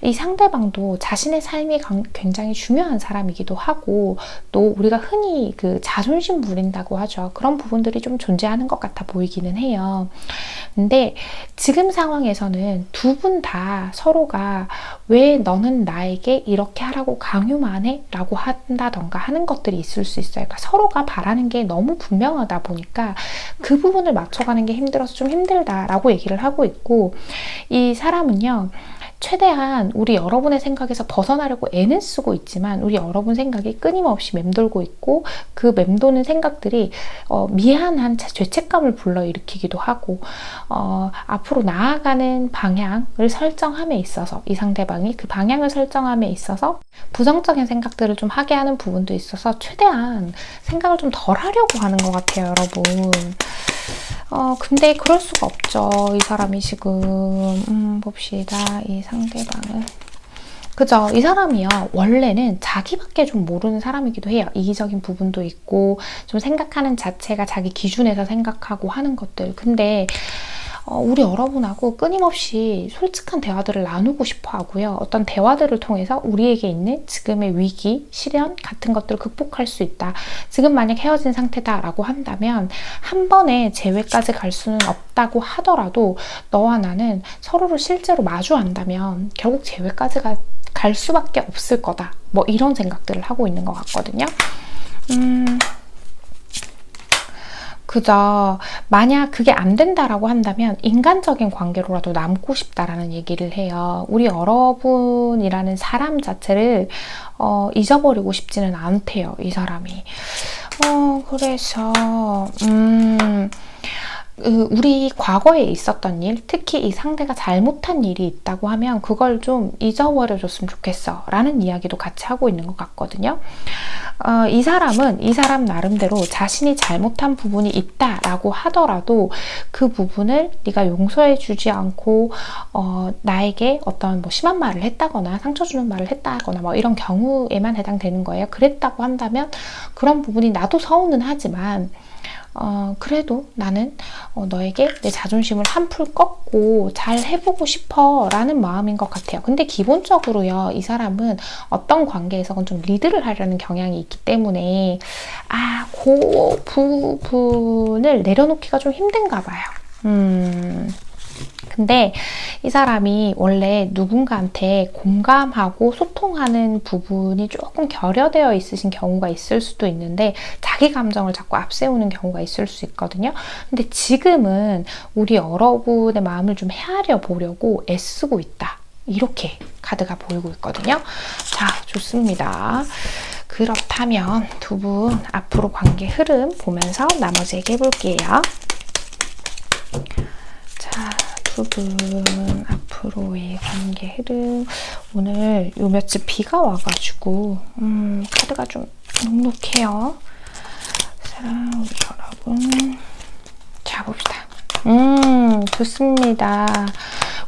이 상대방도 자신의 삶이 굉장히 중요한 사람이기도 하고 또 우리가 흔히 그 자존심 부린다고 하죠. 그런 부분들이 좀 존재하는 것 같아 보이기는 해요. 근데 지금 상황에서는 두 분 다 서로가 왜 너는 나에게 이렇게 하라고 강요만 해? 라고 한다던가 하는 것들이 있을 수 있어요. 그러니까 서로가 바라는 게 너무 분명하다 보니까 그 부분을 맞춰가는 게 힘들어서 좀 힘들다라고 얘기를 하고 있고, 이 사람은요 최대한 우리 여러분의 생각에서 벗어나려고 애는 쓰고 있지만 우리 여러분 생각이 끊임없이 맴돌고 있고, 그 맴도는 생각들이 미안한 죄책감을 불러일으키기도 하고, 앞으로 나아가는 방향을 설정함에 있어서 이 상대방이 그 방향을 설정함에 있어서 부정적인 생각들을 좀 하게 하는 부분도 있어서 최대한 생각을 좀 덜 하려고 하는 것 같아요, 여러분. 근데 그럴 수가 없죠. 이 사람이 지금 봅시다. 이 상대방은 그죠? 이 사람이요 원래는 자기밖에 좀 모르는 사람이기도 해요. 이기적인 부분도 있고 좀 생각하는 자체가 자기 기준에서 생각하고 하는 것들. 근데 우리 여러분하고 끊임없이 솔직한 대화들을 나누고 싶어 하고요. 어떤 대화들을 통해서 우리에게 있는 지금의 위기, 시련 같은 것들을 극복할 수 있다. 지금 만약 헤어진 상태다라고 한다면 한 번에 재회까지 갈 수는 없다고 하더라도 너와 나는 서로를 실제로 마주한다면 결국 재회까지 갈 수밖에 없을 거다. 뭐 이런 생각들을 하고 있는 것 같거든요. 그죠. 만약 그게 안 된다라고 한다면 인간적인 관계로라도 남고 싶다라는 얘기를 해요. 우리 여러분이라는 사람 자체를 잊어버리고 싶지는 않대요, 이 사람이. 그래서 우리 과거에 있었던 일, 특히 이 상대가 잘못한 일이 있다고 하면 그걸 좀 잊어버려줬으면 좋겠어 라는 이야기도 같이 하고 있는 것 같거든요. 이 사람은 이 사람 나름대로 자신이 잘못한 부분이 있다라고 하더라도 그 부분을 네가 용서해 주지 않고 나에게 어떤 뭐 심한 말을 했다거나 상처 주는 말을 했다거나 뭐 이런 경우에만 해당되는 거예요. 그랬다고 한다면 그런 부분이 나도 서운은 하지만 그래도 나는 너에게 내 자존심을 한풀 꺾고 잘 해보고 싶어 라는 마음인 것 같아요. 근데 기본적으로요 이 사람은 어떤 관계에서는 좀 리드를 하려는 경향이 있기 때문에 그 부분을 내려놓기가 좀 힘든가 봐요. 근데 이 사람이 원래 누군가한테 공감하고 소통하는 부분이 조금 결여되어 있으신 경우가 있을 수도 있는데 자기 감정을 자꾸 앞세우는 경우가 있을 수 있거든요. 근데 지금은 우리 여러분의 마음을 좀 헤아려 보려고 애쓰고 있다. 이렇게 카드가 보이고 있거든요. 자, 좋습니다. 그렇다면 두 분 앞으로 관계 흐름 보면서 나머지 얘기해 볼게요. 자, 두 분 앞으로의 관계 흐름. 오늘 요 며칠 비가 와가지고 카드가 좀 눅눅해요. 사랑하는 여러분, 자 봅시다. 좋습니다.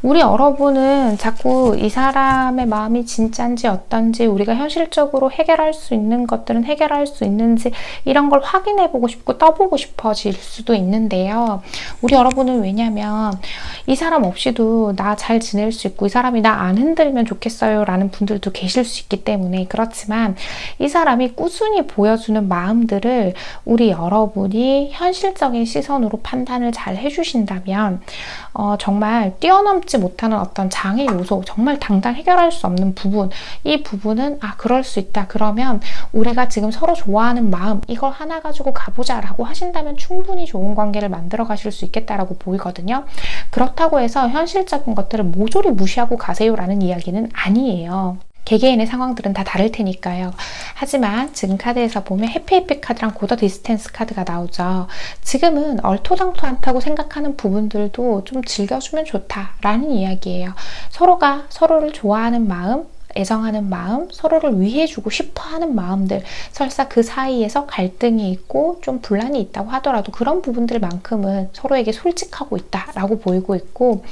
우리 여러분은 자꾸 이 사람의 마음이 진짠지 어떤지, 우리가 현실적으로 해결할 수 있는 것들은 해결할 수 있는지 이런 걸 확인해보고 싶고 떠보고 싶어질 수도 있는데요. 우리 여러분은 왜냐면 이 사람 없이도 나 잘 지낼 수 있고 이 사람이 나 안 흔들면 좋겠어요 라는 분들도 계실 수 있기 때문에 그렇지만, 이 사람이 꾸준히 보여주는 마음들을 우리 여러분이 현실적인 시선으로 판단을 잘 해주신다면 정말 뛰어넘지 못하는 어떤 장애 요소, 정말 당장 해결할 수 없는 부분, 이 부분은 그럴 수 있다. 그러면 우리가 지금 서로 좋아하는 마음, 이걸 하나 가지고 가보자 라고 하신다면 충분히 좋은 관계를 만들어 가실 수 있겠다라고 보이거든요. 그렇다고 해서 현실적인 것들을 모조리 무시하고 가세요 라는 이야기는 아니에요. 개개인의 상황들은 다 다를 테니까요. 하지만 지금 카드에서 보면 해피해피 카드랑 고더 디스텐스 카드가 나오죠. 지금은 얼토당토않다고 생각하는 부분들도 좀 즐겨주면 좋다라는 이야기예요. 서로가 서로를 좋아하는 마음, 애정하는 마음, 서로를 위해주고 싶어하는 마음들, 설사 그 사이에서 갈등이 있고 좀 분란이 있다고 하더라도 그런 부분들만큼은 서로에게 솔직하고 있다라고 보이고 있고,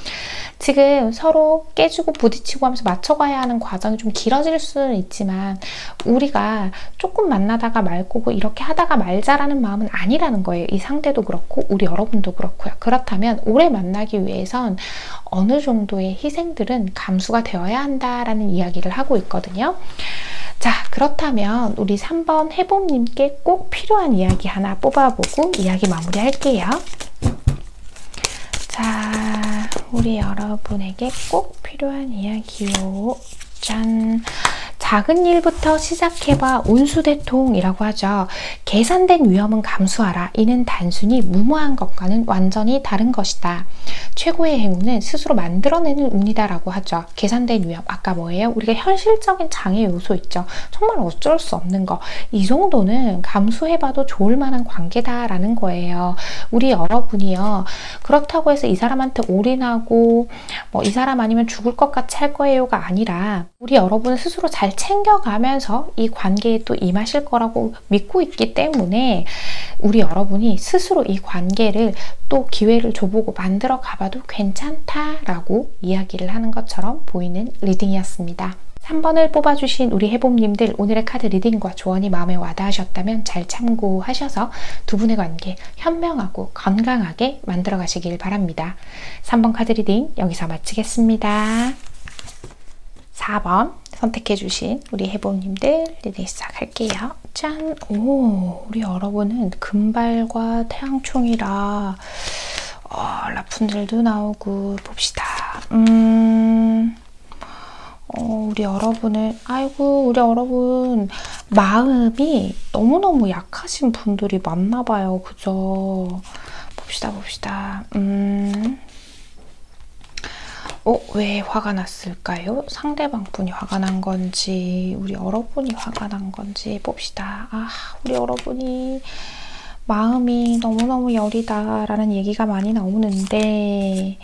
지금 서로 깨지고 부딪히고 하면서 맞춰가야 하는 과정이 좀 길어질 수는 있지만 우리가 조금 만나다가 말 거고 이렇게 하다가 말자라는 마음은 아니라는 거예요. 이 상대도 그렇고 우리 여러분도 그렇고요. 그렇다면 오래 만나기 위해선 어느 정도의 희생들은 감수가 되어야 한다라는 이야기를 하고 있거든요. 자, 그렇다면 우리 3번 해봄님께 꼭 필요한 이야기 하나 뽑아보고 이야기 마무리할게요. 자, 우리 여러분에게 꼭 필요한 이야기요. 짠! 작은 일부터 시작해봐 온수대통이라고 하죠. 계산된 위험은 감수하라. 이는 단순히 무모한 것과는 완전히 다른 것이다. 최고의 행운은 스스로 만들어내는 운이다라고 하죠. 계산된 위험. 아까 뭐예요? 우리가 현실적인 장애 요소 있죠. 정말 어쩔 수 없는 거. 이 정도는 감수해봐도 좋을 만한 관계다라는 거예요. 우리 여러분이요. 그렇다고 해서 이 사람한테 올인하고 뭐 이 사람 아니면 죽을 것 같이 할 거예요가 아니라 우리 여러분은 스스로 잘 챙겨가면서 이 관계에 또 임하실 거라고 믿고 있기 때문에 우리 여러분이 스스로 이 관계를 또 기회를 줘보고 만들어 가봐도 괜찮다라고 이야기를 하는 것처럼 보이는 리딩이었습니다. 3번을 뽑아주신 우리 해봄님들 오늘의 카드 리딩과 조언이 마음에 와닿으셨다면 잘 참고하셔서 두 분의 관계 현명하고 건강하게 만들어 가시길 바랍니다. 3번 카드 리딩 여기서 마치겠습니다. 4번 선택해주신 우리 해봄님들 리딩 시작할게요. 짠! 오, 우리 여러분은 금발과 태양총이라 라푼젤도 나오고 봅시다. 우리 여러분은 우리 여러분 마음이 너무너무 약하신 분들이 많나 봐요. 그죠? 봅시다. 왜 화가 났을까요? 상대방 분이 화가 난 건지 우리 여러분이 화가 난 건지 봅시다. 우리 여러분이 마음이 너무너무 여리다라는 얘기가 많이 나오는데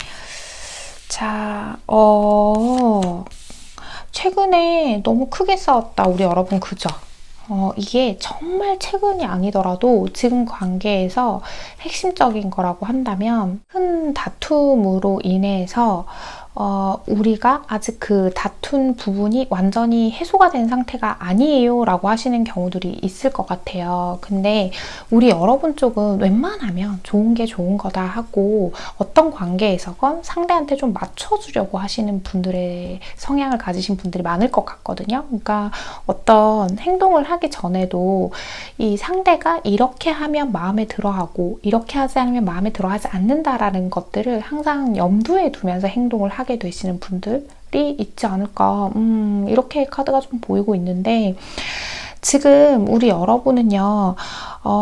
자, 최근에 너무 크게 싸웠다. 우리 여러분 그죠? 이게 정말 최근이 아니더라도 지금 관계에서 핵심적인 거라고 한다면 큰 다툼으로 인해서 우리가 아직 그 다툰 부분이 완전히 해소가 된 상태가 아니에요 라고 하시는 경우들이 있을 것 같아요. 근데 우리 여러분 쪽은 웬만하면 좋은 게 좋은 거다 하고 어떤 관계에서건 상대한테 좀 맞춰주려고 하시는 분들의 성향을 가지신 분들이 많을 것 같거든요. 그러니까 어떤 행동을 하기 전에도 이 상대가 이렇게 하면 마음에 들어하고 이렇게 하지 않으면 마음에 들어하지 않는다라는 것들을 항상 염두에 두면서 행동을 하게 되시는 분들이 있지 않을까. 이렇게 카드가 좀 보이고 있는데 지금 우리 여러분은요,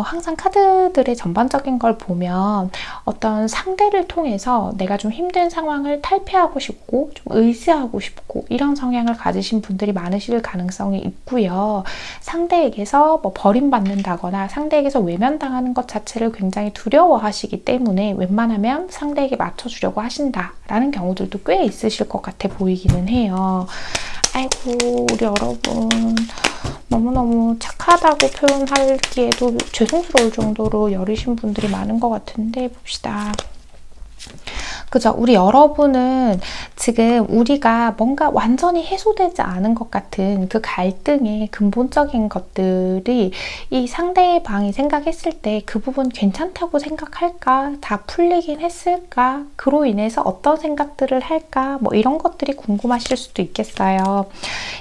항상 카드들의 전반적인 걸 보면 어떤 상대를 통해서 내가 좀 힘든 상황을 탈피하고 싶고 좀 의지하고 싶고 이런 성향을 가지신 분들이 많으실 가능성이 있고요. 상대에게서 뭐 버림받는다거나 상대에게서 외면당하는 것 자체를 굉장히 두려워하시기 때문에 웬만하면 상대에게 맞춰주려고 하신다라는 경우들도 꽤 있으실 것 같아 보이기는 해요. 아이고 우리 여러분 너무너무 착하다고 표현하기에도 죄송스러울 정도로 여리신 분들이 많은 것 같은데 봅시다. 그죠? 우리 여러분은 지금 우리가 뭔가 완전히 해소되지 않은 것 같은 그 갈등의 근본적인 것들이 이 상대방이 생각했을 때 그 부분 괜찮다고 생각할까? 다 풀리긴 했을까? 그로 인해서 어떤 생각들을 할까? 뭐 이런 것들이 궁금하실 수도 있겠어요.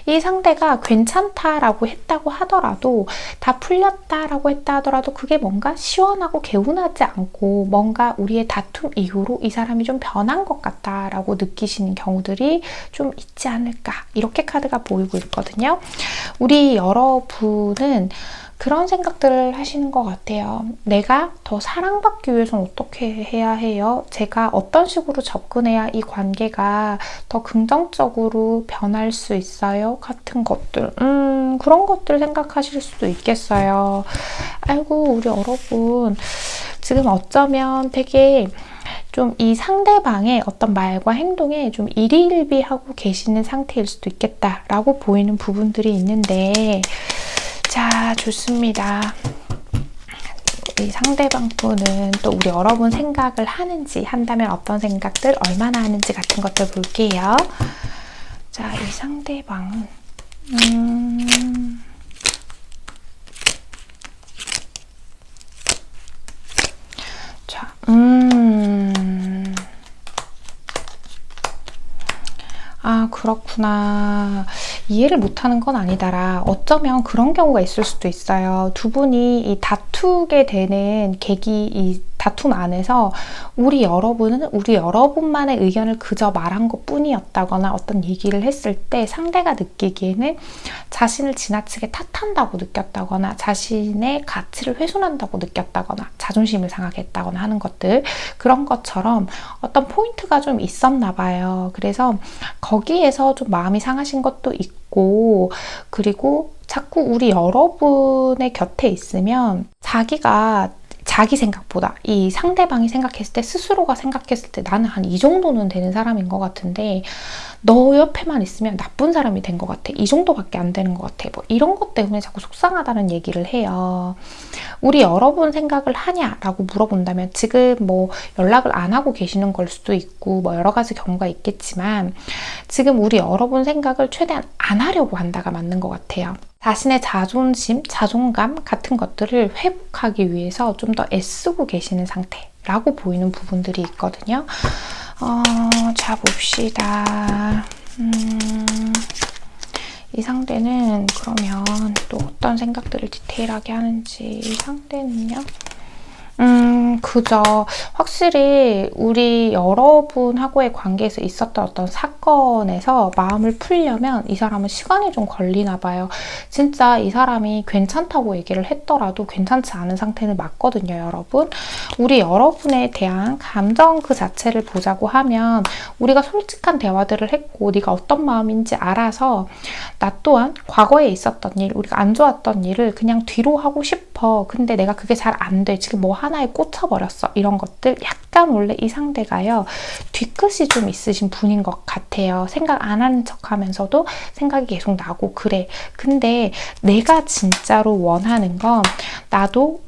이 상대가 괜찮다라고 했다고 하더라도 다 풀렸다라고 했다 하더라도 그게 뭔가 시원하고 개운하지 않고 뭔가 우리의 다툼 이후로 이 사람이 좀 변한 것 같다라고 느끼시는 경우들이 좀 있지 않을까 이렇게 카드가 보이고 있거든요. 우리 여러분은 그런 생각들을 하시는 것 같아요. 내가 더 사랑받기 위해서는 어떻게 해야 해요? 제가 어떤 식으로 접근해야 이 관계가 더 긍정적으로 변할 수 있어요? 같은 것들. 그런 것들 생각하실 수도 있겠어요. 아이고 우리 여러분 지금 어쩌면 되게 좀 이 상대방의 어떤 말과 행동에 좀 일희일비하고 계시는 상태일 수도 있겠다라고 보이는 부분들이 있는데 자, 좋습니다. 이 상대방 분은 또 우리 여러분 생각을 하는지, 한다면 어떤 생각들, 얼마나 하는지 같은 것들 볼게요. 자, 이 상대방은 자, 아, 그렇구나. 이해를 못하는 건 아니다라. 어쩌면 그런 경우가 있을 수도 있어요. 두 분이 이 다투게 되는 계기, 이 다툼 안에서 우리 여러분은 우리 여러분만의 의견을 그저 말한 것 뿐이었다거나 어떤 얘기를 했을 때 상대가 느끼기에는 자신을 지나치게 탓한다고 느꼈다거나 자신의 가치를 훼손한다고 느꼈다거나 자존심을 상하게 했다거나 하는 것들, 그런 것처럼 어떤 포인트가 좀 있었나 봐요. 그래서 거기에서 좀 마음이 상하신 것도 있고, 그리고 자꾸 우리 여러분의 곁에 있으면 자기가 자기 생각보다 이 상대방이 생각했을 때, 스스로가 생각했을 때 나는 한 이 정도는 되는 사람인 것 같은데 너 옆에만 있으면 나쁜 사람이 된 것 같아. 이 정도밖에 안 되는 것 같아. 뭐 이런 것 때문에 자꾸 속상하다는 얘기를 해요. 우리 여러분 생각을 하냐라고 물어본다면 지금 뭐 연락을 안 하고 계시는 걸 수도 있고 뭐 여러 가지 경우가 있겠지만 지금 우리 여러분 생각을 최대한 안 하려고 한다가 맞는 것 같아요. 자신의 자존심, 자존감 같은 것들을 회복하기 위해서 좀 더 애쓰고 계시는 상태라고 보이는 부분들이 있거든요. 자, 봅시다. 이 상대는 그러면 또 어떤 생각들을 디테일하게 하는지. 이 상대는요? 그죠. 확실히 우리 여러분하고의 관계에서 있었던 어떤 사건에서 마음을 풀려면 이 사람은 시간이 좀 걸리나 봐요. 진짜 이 사람이 괜찮다고 얘기를 했더라도 괜찮지 않은 상태는 맞거든요, 여러분. 우리 여러분에 대한 감정 그 자체를 보자고 하면 우리가 솔직한 대화들을 했고 네가 어떤 마음인지 알아서 나 또한 과거에 있었던 일, 우리가 안 좋았던 일을 그냥 뒤로 하고 싶어. 근데 내가 그게 잘 안 돼. 지금 뭐 하나에 꽂혀버렸어. 이런 것들 약간 원래 이 상대가요. 뒤끝이 좀 있으신 분인 것 같아요. 생각 안 하는 척 하면서도 생각이 계속 나고 그래. 근데 내가 진짜로 원하는 건 나도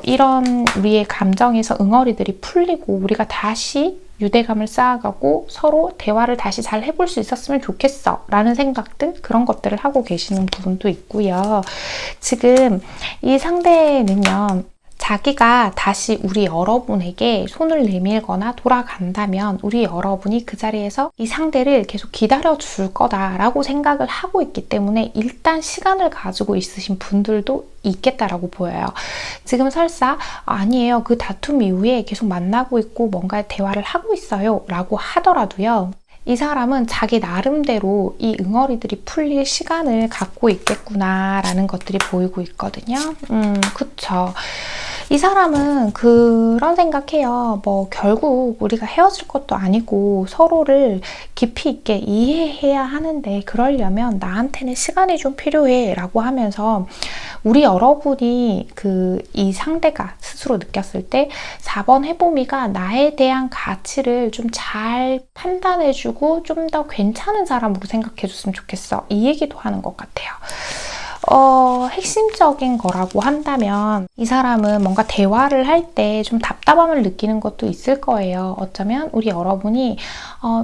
이런 우리의 감정에서 응어리들이 풀리고 우리가 다시 유대감을 쌓아가고 서로 대화를 다시 잘 해볼 수 있었으면 좋겠어 라는 생각들, 그런 것들을 하고 계시는 부분도 있고요. 지금 이 상대는요, 자기가 다시 우리 여러분에게 손을 내밀거나 돌아간다면 우리 여러분이 그 자리에서 이 상대를 계속 기다려줄 거다라고 생각을 하고 있기 때문에 일단 시간을 가지고 있으신 분들도 있겠다라고 보여요. 지금 설사 아니에요. 그 다툼 이후에 계속 만나고 있고 뭔가 대화를 하고 있어요 라고 하더라도요. 이 사람은 자기 나름대로 이 응어리들이 풀릴 시간을 갖고 있겠구나 라는 것들이 보이고 있거든요. 그쵸. 이 사람은 그런 생각해요. 뭐 결국 우리가 헤어질 것도 아니고 서로를 깊이 있게 이해해야 하는데 그러려면 나한테는 시간이 좀 필요해 라고 하면서 우리 여러분이 이 상대가 스스로 느꼈을 때 4번 해보미가 나에 대한 가치를 좀 잘 판단해주고 좀 더 괜찮은 사람으로 생각해줬으면 좋겠어. 이 얘기도 하는 것 같아요. 핵심적인 거라고 한다면 이 사람은 뭔가 대화를 할 때 좀 답답함을 느끼는 것도 있을 거예요. 어쩌면 우리 여러분이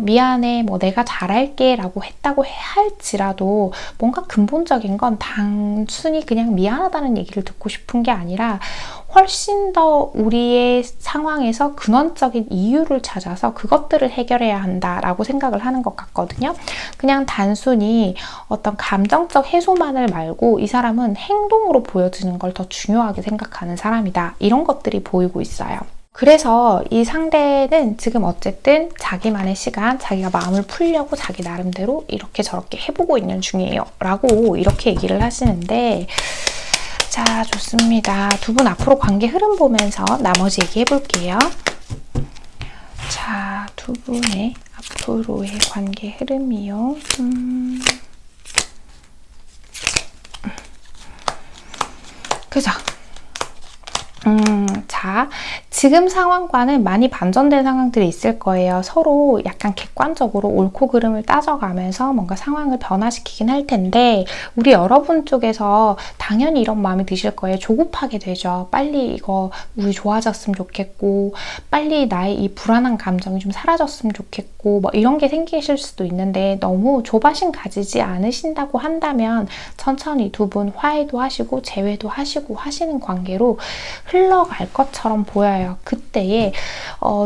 미안해, 뭐 내가 잘할게 라고 했다고 할지라도 뭔가 근본적인 건 단순히 그냥 미안하다는 얘기를 듣고 싶은 게 아니라 훨씬 더 우리의 상황에서 근원적인 이유를 찾아서 그것들을 해결해야 한다라고 생각을 하는 것 같거든요. 그냥 단순히 어떤 감정적 해소만을 말고 이 사람은 행동으로 보여지는 걸 더 중요하게 생각하는 사람이다. 이런 것들이 보이고 있어요. 그래서 이 상대는 지금 어쨌든 자기만의 시간, 자기가 마음을 풀려고 자기 나름대로 이렇게 저렇게 해보고 있는 중이에요. 라고 이렇게 얘기를 하시는데, 자, 좋습니다. 두 분 앞으로 관계 흐름 보면서 나머지 얘기해 볼게요. 자, 두 분의 앞으로의 관계 흐름이요. 그죠? 자, 지금 상황과는 많이 반전된 상황들이 있을 거예요. 서로 약간 객관적으로 옳고 그름을 따져가면서 뭔가 상황을 변화시키긴 할 텐데 우리 여러분 쪽에서 당연히 이런 마음이 드실 거예요. 조급하게 되죠. 빨리 이거 우리 좋아졌으면 좋겠고 빨리 나의 이 불안한 감정이 좀 사라졌으면 좋겠고 뭐 이런 게 생기실 수도 있는데 너무 조바심 가지지 않으신다고 한다면 천천히 두 분 화해도 하시고 재회도 하시고 하시는 관계로 흘러갈 것처럼 보여요. 그때에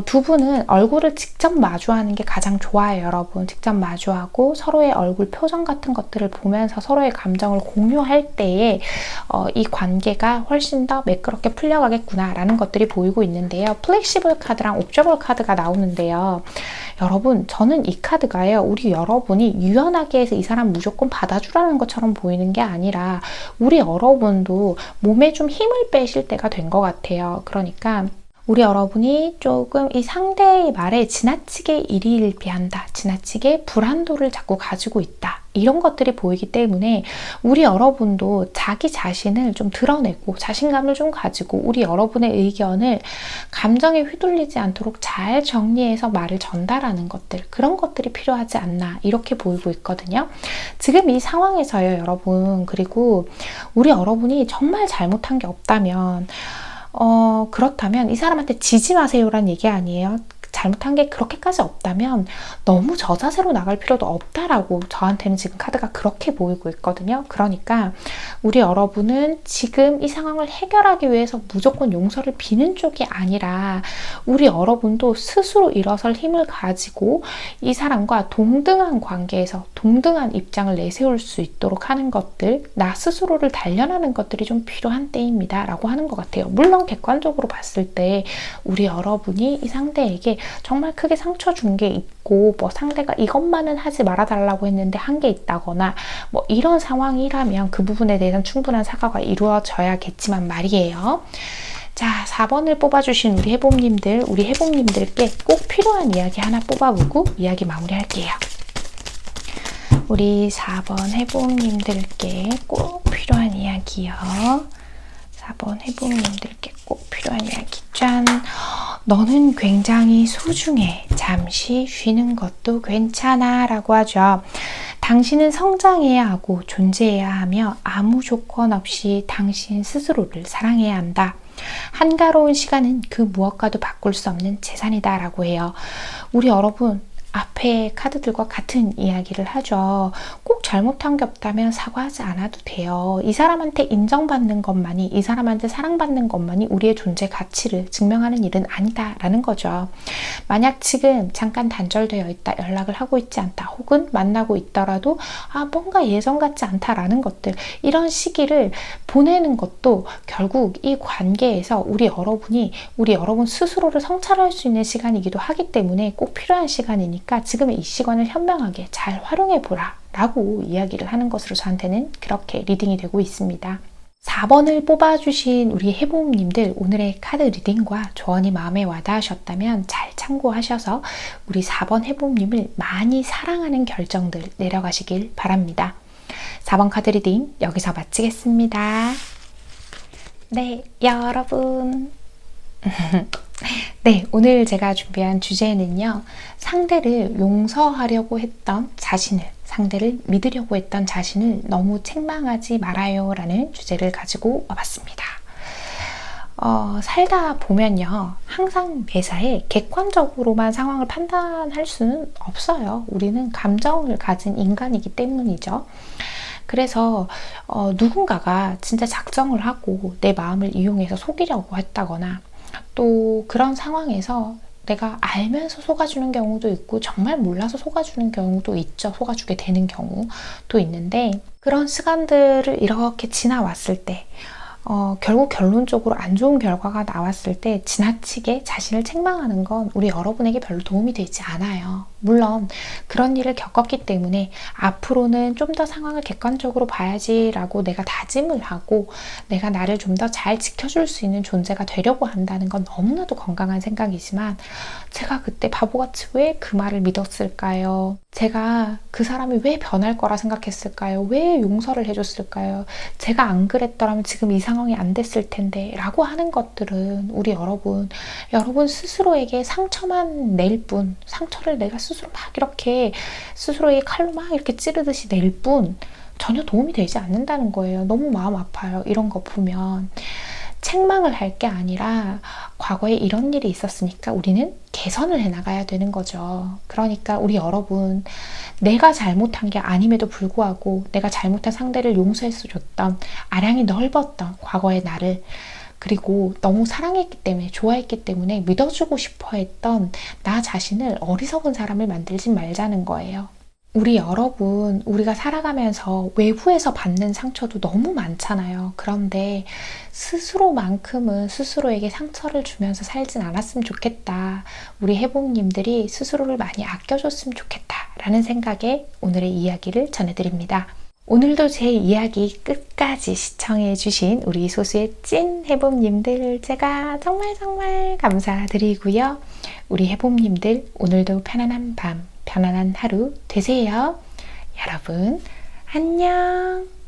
두 분은 얼굴을 직접 마주하는 게 가장 좋아요, 여러분. 직접 마주하고 서로의 얼굴 표정 같은 것들을 보면서 서로의 감정을 공유할 때에 이 관계가 훨씬 더 매끄럽게 풀려가겠구나라는 것들이 보이고 있는데요. 플렉시블 카드랑 옵저블 카드가 나오는데요. 여러분, 저는 이 카드가요. 우리 여러분이 유연하게 해서 이 사람 무조건 받아주라는 것처럼 보이는 게 아니라 우리 여러분도 몸에 좀 힘을 빼실 때가 된 것 같아요. 그러니까 우리 여러분이 조금 이 상대의 말에 지나치게 일희일비한다. 지나치게 불안도를 자꾸 가지고 있다. 이런 것들이 보이기 때문에 우리 여러분도 자기 자신을 좀 드러내고 자신감을 좀 가지고 우리 여러분의 의견을 감정에 휘둘리지 않도록 잘 정리해서 말을 전달하는 것들, 그런 것들이 필요하지 않나 이렇게 보이고 있거든요. 지금 이 상황에서요, 여러분. 그리고 우리 여러분이 정말 잘못한 게 없다면 그렇다면 이 사람한테 지지 마세요라는 얘기 아니에요. 잘못한 게 그렇게까지 없다면 너무 저자세로 나갈 필요도 없다라고 저한테는 지금 카드가 그렇게 보이고 있거든요. 그러니까 우리 여러분은 지금 이 상황을 해결하기 위해서 무조건 용서를 비는 쪽이 아니라 우리 여러분도 스스로 일어설 힘을 가지고 이 사람과 동등한 관계에서 동등한 입장을 내세울 수 있도록 하는 것들, 나 스스로를 단련하는 것들이 좀 필요한 때입니다 라고 하는 것 같아요. 물론 객관적으로 봤을 때 우리 여러분이 이 상대에게 정말 크게 상처 준 게 있고 뭐 상대가 이것만은 하지 말아달라고 했는데 한 게 있다거나 뭐 이런 상황이라면 그 부분에 대해서는 충분한 사과가 이루어져야겠지만 말이에요. 자, 4번을 뽑아주신 우리 해봄님들께 꼭 필요한 이야기 하나 뽑아보고 이야기 마무리할게요. 우리 4번 해봄님들께 꼭 필요한 이야기요. 4번 해봄님들께 꼭 필요한 이야기. 짠! 너는 굉장히 소중해. 잠시 쉬는 것도 괜찮아 라고 하죠. 당신은 성장해야 하고 존재해야 하며 아무 조건 없이 당신 스스로를 사랑해야 한다. 한가로운 시간은 그 무엇과도 바꿀 수 없는 재산이다 라고 해요. 우리 여러분, 앞에 카드들과 같은 이야기를 하죠. 꼭 잘못한 게 없다면 사과하지 않아도 돼요. 이 사람한테 인정받는 것만이, 이 사람한테 사랑받는 것만이 우리의 존재 가치를 증명하는 일은 아니다라는 거죠. 만약 지금 잠깐 단절되어 있다, 연락을 하고 있지 않다, 혹은 만나고 있더라도 뭔가 예전 같지 않다라는 것들, 이런 시기를 보내는 것도 결국 이 관계에서 우리 여러분 스스로를 성찰할 수 있는 시간이기도 하기 때문에 꼭 필요한 시간이니까 지금의 이 시간을 현명하게 잘 활용해 보라 라고 이야기를 하는 것으로 저한테는 그렇게 리딩이 되고 있습니다. 4번을 뽑아주신 우리 해봄님들, 오늘의 카드 리딩과 조언이 마음에 와닿으셨다면 잘 참고하셔서 우리 4번 해봄님을 많이 사랑하는 결정들 내려가시길 바랍니다. 4번 카드 리딩 여기서 마치겠습니다. 네, 여러분. 네, 오늘 제가 준비한 주제는요. 상대를 용서하려고 했던 자신을, 상대를 믿으려고 했던 자신을 너무 책망하지 말아요 라는 주제를 가지고 와봤습니다. 살다 보면요. 항상 매사에 객관적으로만 상황을 판단할 수는 없어요. 우리는 감정을 가진 인간이기 때문이죠. 그래서 누군가가 진짜 작정을 하고 내 마음을 이용해서 속이려고 했다거나 또 그런 상황에서 내가 알면서 속아주는 경우도 있고 정말 몰라서 속아주는 경우도 있죠. 속아주게 되는 경우도 있는데 그런 시간들을 이렇게 지나왔을 때 결국 결론적으로 안 좋은 결과가 나왔을 때 지나치게 자신을 책망하는 건 우리 여러분에게 별로 도움이 되지 않아요. 물론 그런 일을 겪었기 때문에 앞으로는 좀 더 상황을 객관적으로 봐야지라고 내가 다짐을 하고 내가 나를 좀 더 잘 지켜줄 수 있는 존재가 되려고 한다는 건 너무나도 건강한 생각이지만 제가 그때 바보같이 왜 그 말을 믿었을까요? 제가 그 사람이 왜 변할 거라 생각했을까요? 왜 용서를 해줬을까요? 제가 안 그랬더라면 지금 이 상황이 안 됐을 텐데 라고 하는 것들은 우리 여러분 스스로에게 상처만 낼 뿐, 상처를 내가 스스로 막 이렇게 스스로의 칼로 막 이렇게 찌르듯이 낼 뿐 전혀 도움이 되지 않는다는 거예요. 너무 마음 아파요. 이런 거 보면. 책망을 할 게 아니라 과거에 이런 일이 있었으니까 우리는 개선을 해나가야 되는 거죠. 그러니까 우리 여러분, 내가 잘못한 게 아님에도 불구하고 내가 잘못한 상대를 용서해서 줬던 아량이 넓었던 과거의 나를, 그리고 너무 사랑했기 때문에, 좋아했기 때문에 믿어주고 싶어 했던 나 자신을 어리석은 사람을 만들지 말자는 거예요. 우리 여러분, 우리가 살아가면서 외부에서 받는 상처도 너무 많잖아요. 그런데 스스로만큼은 스스로에게 상처를 주면서 살진 않았으면 좋겠다. 우리 해복님들이 스스로를 많이 아껴줬으면 좋겠다. 라는 생각에 오늘의 이야기를 전해드립니다. 오늘도 제 이야기 끝까지 시청해주신 우리 소수의 찐 해복님들 제가 정말 감사드리고요. 우리 해복님들 오늘도 편안한 밤, 편안한 하루 되세요. 여러분, 안녕.